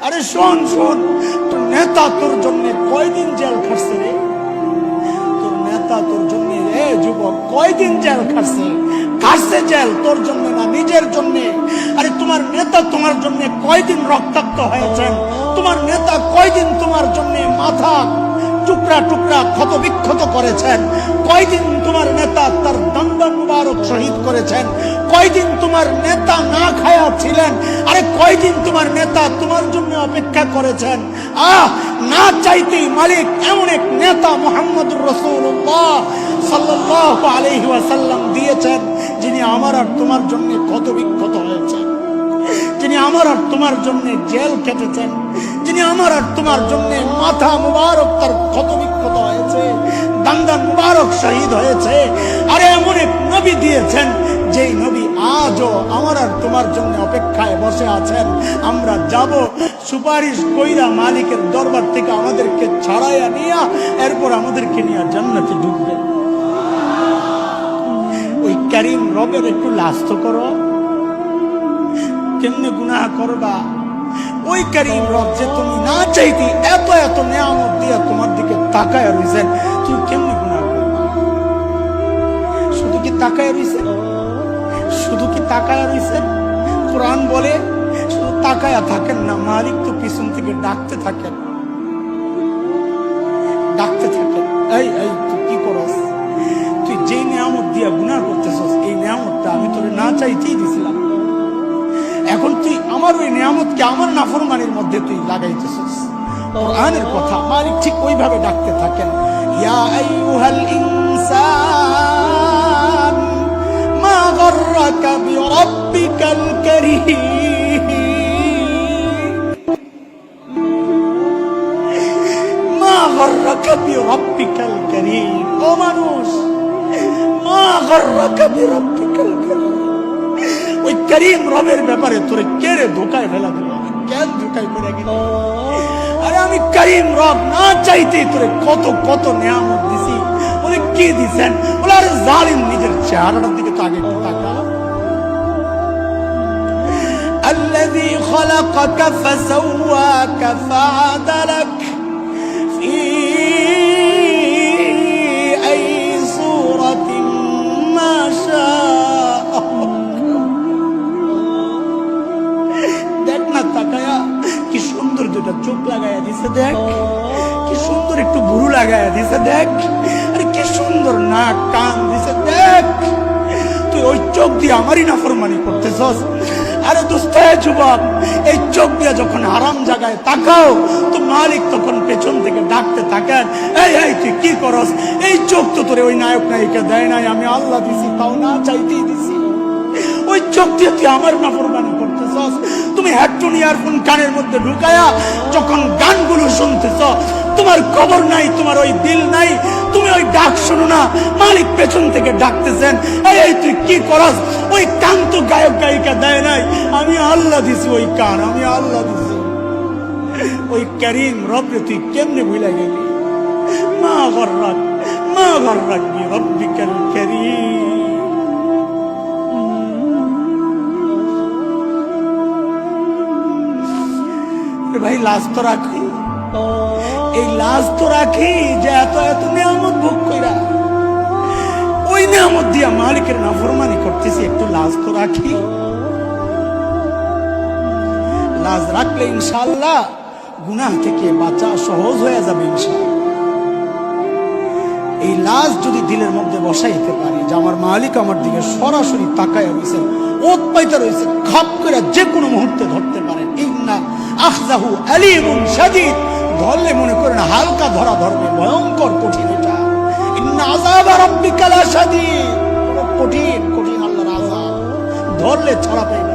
আরে শোন শোন, তোর নেতা তোর জন্য কয়দিন জেল খাটছে রে? তোর নেতা তোর জন্য রে যুবক কয়দিন জেল খাটছে? খাটছে জেল তোর জন্য না, নিজের জন্য। আরে তোমার নেতা তোমার জন্য কয়দিন রক্তাক্ত হয়েছেন? তোমার নেতা কয়দিন তোমার জন্য মাথা টুকরা টুকরা ক্ষত বিক্ষত করেছেন? কয়দিন তোমার নেতা তার দন্দন মুবারক শহীদ করেছেন? কয়দিন তোমার নেতা না খায়া ছিলেন? আরে কয়দিন তোমার নেতা তোমার জন্য অপেক্ষা করেছেন? না চাইতেই মালিক এমন এক নেতা মুহাম্মদুর রাসূলুল্লাহ সাল্লাল্লাহু আলাইহি ওয়াসাল্লাম দিয়েছেন, যিনি আমার আর তোমার জন্য ক্ষত বিক্ষত হয়েছেন, যিনি আমার আর তোমার জন্য জেল কেটেছেন, যিনি আমার আর তোমার জন্য মাথা মুবারক তার ক্ষত বিক্ষত হয়েছে, দান্দান মুবারক শহীদ হয়েছে। আরে এমন এক নবী দিয়েছেন, যেই নবী আজও আমার আর তোমার জন্য অপেক্ষায় বসে আছেন। আমরা যাব সুপারিশ কইরা মালিকের দরবার থেকে আমাদেরকে ছাড়াইয়া নিয়া এরপর আমাদেরকে নিয়ে জান্নাতে ঢুকবে। ওই কারীম রবের একটু লাস্ত করো। কেমনে গুনাহ করবা? ওই কারীম রব যে তুমি না চাইতে এত এত নিয়ামত দিয়া তোমার দিকে তাকায় রইছেন, তুমি কেমনে গুনাহ করবা? শুধু কি তাকায় রইছেন? শুধু কি তাকায় রইছেন? কোরআন বলে শুধু তাকায়া থাকেন না, মালিক তো পিছন থেকে ডাকতে থাকেন, ডাকতে থাকেন। এই এই তুই কি করস? তুই যেই নিয়ামত দিয়া গুনাহ করতেছস, এই নিয়ামতটা আমি তোরে না চাইতেই দিছিলাম। এখন তুই আমার ওই নিয়ামতকে আমার নাফরমানির মধ্যে তুই লাগাইতেছিস। কোরআনের কথা, মালিক ঠিক ওইভাবে ডাকতে থাকেন, ইয়া আইয়ুহাল ইনসান মা গাররাকা বিরাব্বিকাল কারীম, মা গাররাকা বিরাব্বিকাল কারীম। ও মানুষ, মা গাররাকা বিরাব্বিকাল কারীম, ওই করিম রবের ব্যাপারে তোরে কেড়ে ধোকায় ফেলা দিল, কেন ধোকায় করে গেল? আরে আমি করিম রব না চাইতেই তোরে কত কত নিয়ামত দিছি। বলে কি দিছেন? বলে আরে জালিম, নিজের চেহারাটার দিকে তো আগে একটু তাকা। الذي خلقك فسواك فعدلك في أي صورة ما شاء। কি সুন্দর দুটা চোখ লাগাইয়া দিছে দেখ, কি সুন্দর একটু ভুরু লাগাইয়া দিছে দেখ, আরে কি সুন্দর নাক কান দিছে দেখ। তুই ওই চোখ দিয়ে আমারই নাফরমানি করতেছস। আরে দোস্ত যুবক, এই চোখ দিয়ে যখন হারাম জায়গায় তাকাও তো মালিক তখন পেছন থেকে ডাকতে থাকেন, এই এই তুই কি করস? এই চোখ তো তোরে ওই নায়ক নায়িকা দেয় নাই, আমি আল্লাহ দিছি, তাও না চাইতেই দিছি। ওই চোখ দিয়ে তুই আমার নাফরমানি করতেছস। তুমি হেডফোন ইয়ারফোন কানের মধ্যে ঢুকায়া যখন গানগুলো শুনতেছ, তোমার খবর নাই, তোমার ওই দিল নাই, তুমি ওই ডাক শোনো না। মালিক পেছন থেকে ডাকতেছেন, এই তুই কি করস? ওই কান তো গায়ক গায়িকা দেয় নাই, আমি আল্লাহ দিছি ওই কান, আমি আল্লাহ দিছি। ওই করিম রবরে তুই কেমনে ভুলে গেলি? মা গররাক, মা গররাক বিরব্বিকাল কারীম। ভাই লাজ তো রাখি, এই লাজ তো রাখি যে এত এত নিয়ামত ভোগ কইরা ওই নিয়ামত দিয়া মালিকের নাফরমানি করতেছি, একটু লাজ তো রাখি। লাজ রাখলে ইনশাআল্লাহ গুনাহ থেকে বাঁচা সহজ হয়ে যাবে ইনশাআল্লাহ। এই লাজ যদি দিলের মধ্যে বসাইতে পারি যে আমার মালিক আমার দিকে সরাসরি তাকায় রয়েছেন, ওত পাইতে রয়েছে, খাপ করে যে কোনো মুহূর্তে ধরতে পারেন। ইন্না আখযাহু আলীমুন শাদীদ, ধরলে মনে করেন হালকা ধরা ধরবে, ভয়ঙ্কর কঠিন এটা। ইন্না আযাবা রাব্বিকা লাশাদীদ, কঠিন কঠিন আল্লাহর আযাব, ধরলে ছাড়া পাইবে।